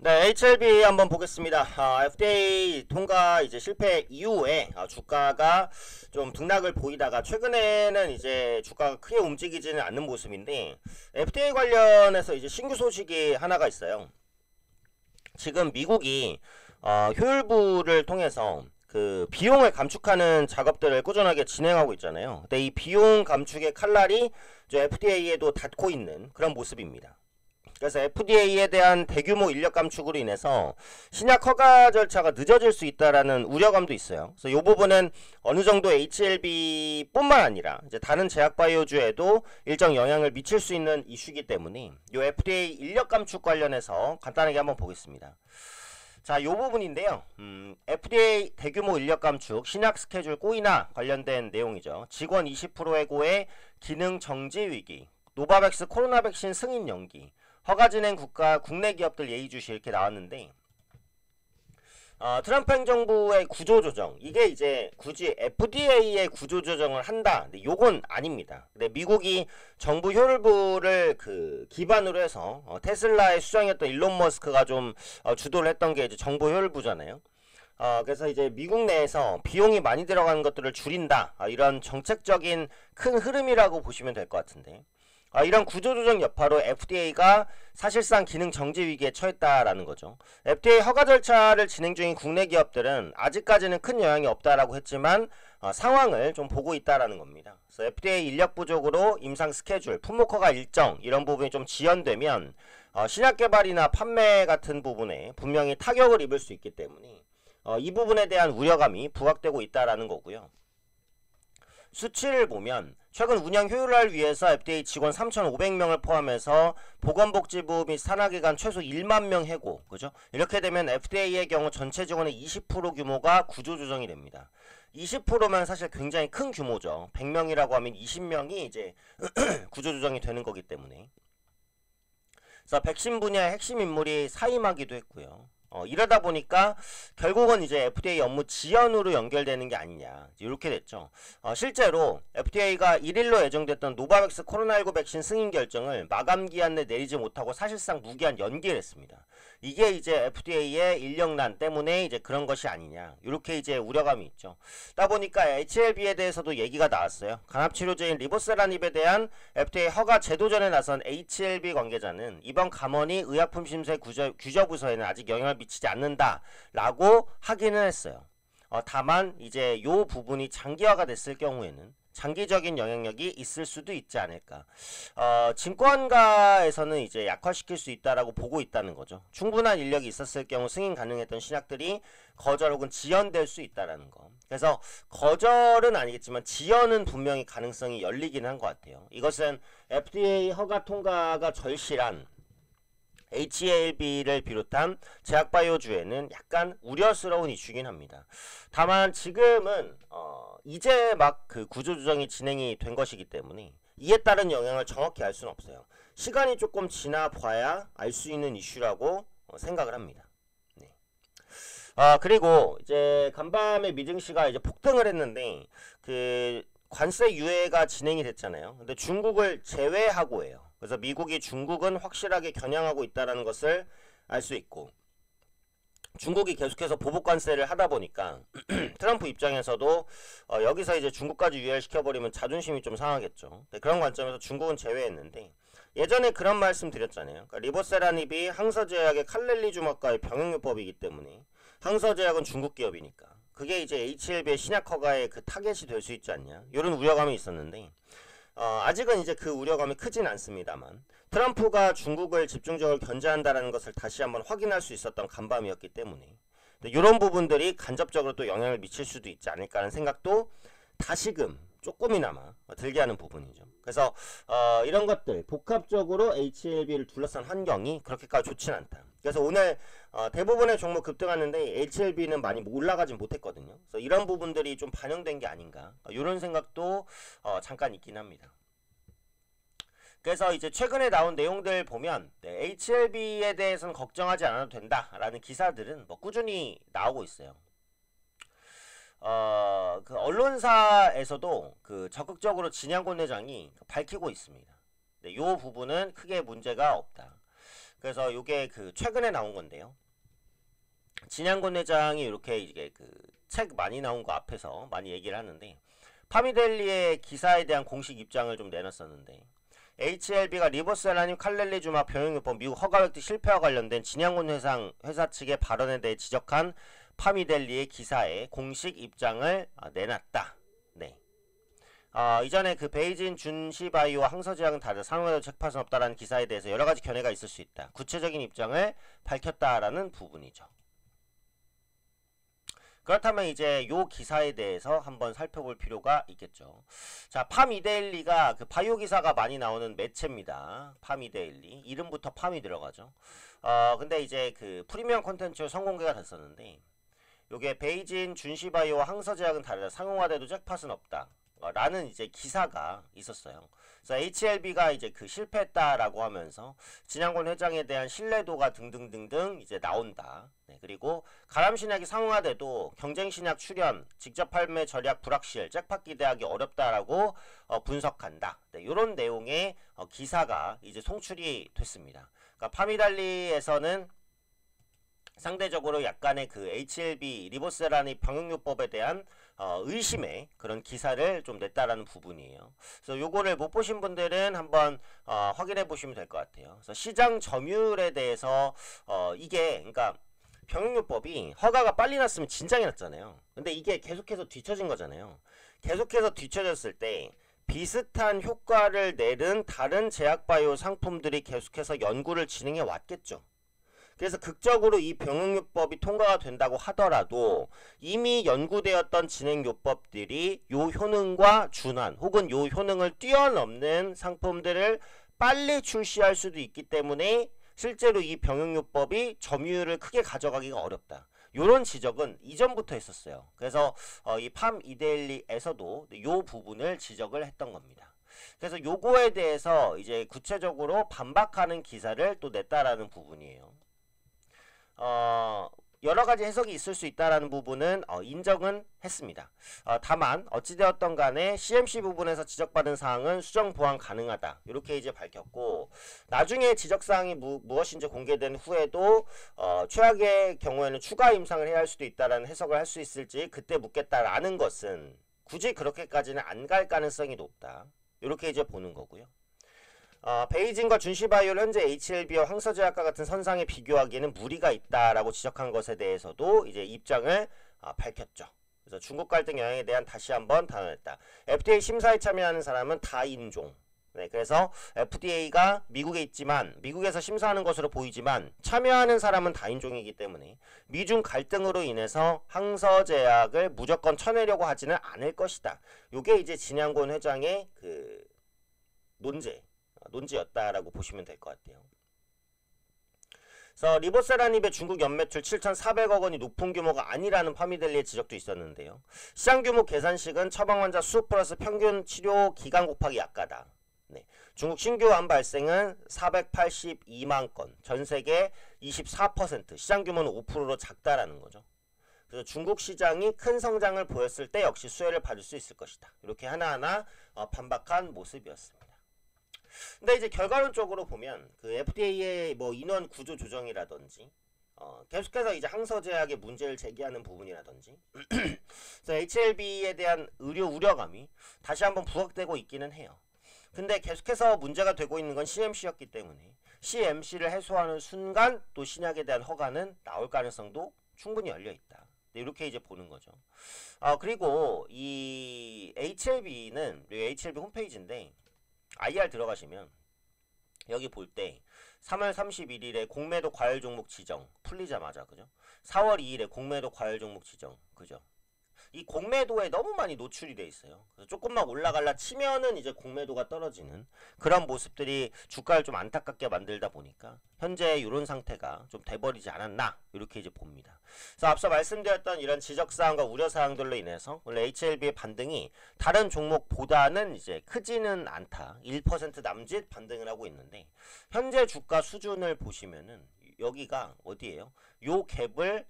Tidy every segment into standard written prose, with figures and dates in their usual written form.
네, HLB 한번 보겠습니다. FDA 통과 이제 실패 이후에 주가가 좀 등락을 보이다가 최근에는 이제 주가가 크게 움직이지는 않는 모습인데 FDA 관련해서 이제 신규 소식이 하나가 있어요. 지금 미국이 효율부를 통해서 그 비용을 감축하는 작업들을 꾸준하게 진행하고 있잖아요. 근데 이 비용 감축의 칼날이 FDA에도 닿고 있는 그런 모습입니다. 그래서 FDA에 대한 대규모 인력 감축으로 인해서 신약 허가 절차가 늦어질 수 있다라는 우려감도 있어요. 그래서 이 부분은 어느 정도 HLB뿐만 아니라 이제 다른 제약바이오주에도 일정 영향을 미칠 수 있는 이슈이기 때문에 이 FDA 인력 감축 관련해서 간단하게 한번 보겠습니다. 자, 요 부분인데요. FDA 대규모 인력 감축, 신약 스케줄 꼬이나 관련된 내용이죠. 직원 20% 해고에 기능 정지 위기, 노바백스 코로나 백신 승인 연기, 허가 진행 국가 국내 기업들 예의주시 이렇게 나왔는데 트럼프 행정부의 구조조정, 이게 이제 굳이 FDA의 구조조정을 한다, 근데 요건 아닙니다. 근데 미국이 정부 효율부를 그 기반으로 해서 테슬라의 수장이었던 일론 머스크가 좀 주도를 했던 게 이제 정부 효율부잖아요. 그래서 이제 미국 내에서 비용이 많이 들어가는 것들을 줄인다, 이런 정책적인 큰 흐름이라고 보시면 될 것 같은데, 이런 구조조정 여파로 FDA가 사실상 기능 정지 위기에 처했다라는 거죠. FDA 허가 절차를 진행 중인 국내 기업들은 아직까지는 큰 영향이 없다라고 했지만 상황을 좀 보고 있다라는 겁니다. 그래서 FDA 인력 부족으로 임상 스케줄, 품목 허가 일정 이런 부분이 좀 지연되면 신약 개발이나 판매 같은 부분에 분명히 타격을 입을 수 있기 때문에 이 부분에 대한 우려감이 부각되고 있다라는 거고요. 수치를 보면 최근 운영 효율화를 위해서 FDA 직원 3,500명을 포함해서 보건복지부 및 산하기관 최소 1만 명 해고, 그죠? 이렇게 되면 FDA의 경우 전체 직원의 20% 규모가 구조조정이 됩니다. 20%면 사실 굉장히 큰 규모죠. 100명이라고 하면 20명이 이제 구조조정이 되는 거기 때문에. 그래서 백신 분야의 핵심 인물이 사임하기도 했고요. 이러다 보니까 결국은 이제 FDA 업무 지연으로 연결되는 게 아니냐, 이렇게 됐죠. 실제로 FDA가 1일로 예정됐던 노바백스 코로나19 백신 승인 결정을 마감 기한 내 내리지 못하고 사실상 무기한 연기를 했습니다. 이게 이제 FDA의 인력난 때문에 이제 그런 것이 아니냐, 이렇게 이제 우려감이 있죠. 그러다 보니까 HLB에 대해서도 얘기가 나왔어요. 간합치료제인 리보세라닙에 대한 FDA 허가 제도전에 나선 HLB 관계자는 이번 감원이 의약품심사 규저부서에는 아직 영향을 미치지 않는다라고 하기는 했어요. 다만 이제 요 부분이 장기화가 됐을 경우에는 장기적인 영향력이 있을 수도 있지 않을까. 증권가에서는 이제 약화시킬 수 있다라고 보고 있다는 거죠. 충분한 인력이 있었을 경우 승인 가능했던 신약들이 거절 혹은 지연될 수 있다라는 거. 그래서 거절은 아니겠지만 지연은 분명히 가능성이 열리긴 한 것 같아요. 이것은 FDA 허가 통과가 절실한 HLB를 비롯한 제약바이오주에는 약간 우려스러운 이슈긴 합니다. 다만 지금은 이제 막 그 구조조정이 진행이 된 것이기 때문에 이에 따른 영향을 정확히 알 수는 없어요. 시간이 조금 지나 봐야 알 수 있는 이슈라고 생각을 합니다. 네. 그리고 이제 간밤에 미증시가 이제 폭등을 했는데 그 관세 유예가 진행이 됐잖아요. 근데 중국을 제외하고 해요. 그래서 미국이 중국은 확실하게 겨냥하고 있다는 것을 알 수 있고, 중국이 계속해서 보복 관세를 하다 보니까 트럼프 입장에서도 여기서 이제 중국까지 유예시켜버리면 자존심이 좀 상하겠죠. 그런 관점에서 중국은 제외했는데, 예전에 그런 말씀 드렸잖아요. 그러니까 리보세라닙이 항서제약의 칼렐리주막과의 병행요법이기 때문에 항서제약은 중국 기업이니까 그게 이제 HLB의 신약 허가의 그 타겟이 될 수 있지 않냐, 이런 우려감이 있었는데 아직은 이제 그 우려감이 크진 않습니다만 트럼프가 중국을 집중적으로 견제한다는 것을 다시 한번 확인할 수 있었던 간밤이었기 때문에 이런 부분들이 간접적으로 또 영향을 미칠 수도 있지 않을까 하는 생각도 다시금 조금이나마 들게 하는 부분이죠. 그래서 이런 것들 복합적으로 HLB를 둘러싼 환경이 그렇게까지 좋진 않다. 그래서 오늘 대부분의 종목 급등하는데 HLB는 많이 올라가진 못했거든요. 그래서 이런 부분들이 좀 반영된 게 아닌가, 이런 생각도 잠깐 있긴 합니다. 그래서 이제 최근에 나온 내용들 보면 HLB에 대해서는 걱정하지 않아도 된다라는 기사들은 뭐 꾸준히 나오고 있어요. 그 언론사에서도 그 적극적으로 진양권 회장이 밝히고 있습니다. 이 부분은 크게 문제가 없다. 그래서 요게 그 최근에 나온 건데요. 진양곤 회장이 이렇게 이게 그 책 많이 나온 거 앞에서 많이 얘기를 하는데, 파미델리의 기사에 대한 공식 입장을 좀 내놨었는데, HLB가 리보세라님 칼렐리주막 병용요법 미국 허가 획득 실패와 관련된 진양곤 회사 측의 발언에 대해 지적한 파미델리의 기사에 공식 입장을 내놨다. 네. 이전에 그 베이진 준시바이오와 항서제약은 다르다. 상용화도 책파는 없다라는 기사에 대해서 여러가지 견해가 있을 수 있다. 구체적인 입장을 밝혔다라는 부분이죠. 그렇다면 이제 요 기사에 대해서 한번 살펴볼 필요가 있겠죠. 자, 파미데일리가 그 바이오 기사가 많이 나오는 매체입니다. 파미데일리. 이름부터 팜이 들어가죠. 근데 이제 그 프리미엄 콘텐츠로 선공개가 됐었는데, 요게 베이진 준시바이오와 항서제약은 다르다. 상용화돼도 잭팟은 없다. 라는 이제 기사가 있었어요. 그래서 HLB가 이제 그 실패했다라고 하면서 진양곤 회장에 대한 신뢰도가 등등등등 이제 나온다. 네, 그리고 가람신약이 상용화돼도 경쟁신약 출현, 직접 판매 전략 불확실, 잭팟 기대하기 어렵다라고 분석한다. 네, 이런 내용의 기사가 이제 송출이 됐습니다. 그러니까 파미달리에서는 상대적으로 약간의 그 HLB 리보세라니 병용요법에 대한 의심의 그런 기사를 좀 냈다라는 부분이에요. 그래서 요거를 못 보신 분들은 한번 확인해 보시면 될 것 같아요. 그래서 시장 점유율에 대해서 이게 그러니까 병용요법이 허가가 빨리 났으면 진작에 났잖아요. 근데 이게 계속해서 뒤처진 거잖아요. 계속해서 뒤처졌을 때 비슷한 효과를 내는 다른 제약바이오 상품들이 계속해서 연구를 진행해 왔겠죠. 그래서 극적으로 이 병용요법이 통과가 된다고 하더라도 이미 연구되었던 진행요법들이 요 효능과 준한 혹은 요 효능을 뛰어넘는 상품들을 빨리 출시할 수도 있기 때문에 실제로 이 병용요법이 점유율을 크게 가져가기가 어렵다. 요런 지적은 이전부터 했었어요. 그래서 이 팜이데일리에서도 요 부분을 지적을 했던 겁니다. 그래서 요거에 대해서 이제 구체적으로 반박하는 기사를 또 냈다라는 부분이에요. 여러가지 해석이 있을 수 있다라는 부분은 인정은 했습니다. 다만 어찌되었던 간에 CMC 부분에서 지적받은 사항은 수정 보완 가능하다. 이렇게 이제 밝혔고, 나중에 지적사항이 무엇인지 공개된 후에도 최악의 경우에는 추가 임상을 해야 할 수도 있다라는 해석을 할 수 있을지 그때 묻겠다라는 것은 굳이 그렇게까지는 안 갈 가능성이 높다. 이렇게 이제 보는 거고요. 베이징과 준시바이오를 현재 HLB와 항서제약과 같은 선상에 비교하기에는 무리가 있다라고 지적한 것에 대해서도 이제 입장을 밝혔죠. 그래서 중국 갈등 영향에 대한 다시 한번 단언했다. FDA 심사에 참여하는 사람은 다인종. 네, 그래서 FDA가 미국에 있지만 미국에서 심사하는 것으로 보이지만 참여하는 사람은 다인종이기 때문에 미중 갈등으로 인해서 항서제약을 무조건 쳐내려고 하지는 않을 것이다. 요게 이제 진양곤 회장의 그 논지였다라고 보시면 될 것 같아요. 그래서 리보세라닙의 중국 연매출 7,400억 원이 높은 규모가 아니라는 파미델리의 지적도 있었는데요. 시장 규모 계산식은 처방 환자 수 플러스 평균 치료 기간 곱하기 약가다. 네. 중국 신규 암 발생은 482만 건, 전 세계 24%, 시장 규모는 5%로 작다라는 거죠. 그래서 중국 시장이 큰 성장을 보였을 때 역시 수혜를 받을 수 있을 것이다. 이렇게 하나하나 반박한 모습이었습니다. 근데 이제 결과론적으로 보면 그 FDA의 뭐 인원 구조 조정이라든지 계속해서 이제 항서제약의 문제를 제기하는 부분이라든지 그래서 HLB에 대한 우려감이 다시 한번 부각되고 있기는 해요. 근데 계속해서 문제가 되고 있는 건 CMC였기 때문에 CMC를 해소하는 순간 또 신약에 대한 허가는 나올 가능성도 충분히 열려 있다. 이렇게 이제 보는 거죠. 그리고 이 HLB는 HLB 홈페이지인데 IR 들어가시면 여기 볼 때 3월 31일에 공매도 과열 종목 지정 풀리자마자 그죠? 4월 2일에 공매도 과열 종목 지정 그죠? 이 공매도에 너무 많이 노출이 돼 있어요. 그래서 조금만 올라갈라 치면은 이제 공매도가 떨어지는 그런 모습들이 주가를 좀 안타깝게 만들다 보니까 현재 이런 상태가 좀 돼버리지 않았나 이렇게 이제 봅니다. 그래서 앞서 말씀드렸던 이런 지적사항과 우려사항들로 인해서 원래 HLB의 반등이 다른 종목보다는 이제 크지는 않다. 1% 남짓 반등을 하고 있는데 현재 주가 수준을 보시면은 여기가 어디예요? 요 갭을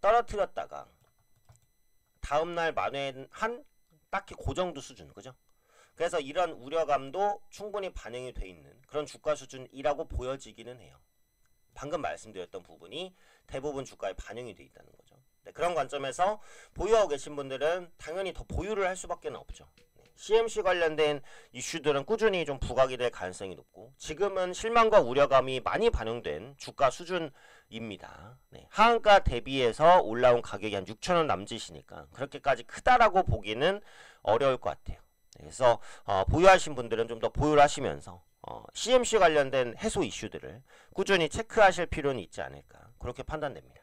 떨어뜨렸다가 다음날 만회한 딱히 그 정도 수준 그죠? 그래서 이런 우려감도 충분히 반영이 돼 있는 그런 주가 수준이라고 보여지기는 해요. 방금 말씀드렸던 부분이 대부분 주가에 반영이 돼 있다는 거죠. 네, 그런 관점에서 보유하고 계신 분들은 당연히 더 보유를 할 수밖에 없죠. CMC 관련된 이슈들은 꾸준히 좀 부각이 될 가능성이 높고 지금은 실망과 우려감이 많이 반영된 주가 수준입니다. 네, 하한가 대비해서 올라온 가격이 한 6,000원 남짓이니까 그렇게까지 크다라고 보기는 어려울 것 같아요. 그래서 보유하신 분들은 좀 더 보유를 하시면서 CMC 관련된 해소 이슈들을 꾸준히 체크하실 필요는 있지 않을까 그렇게 판단됩니다.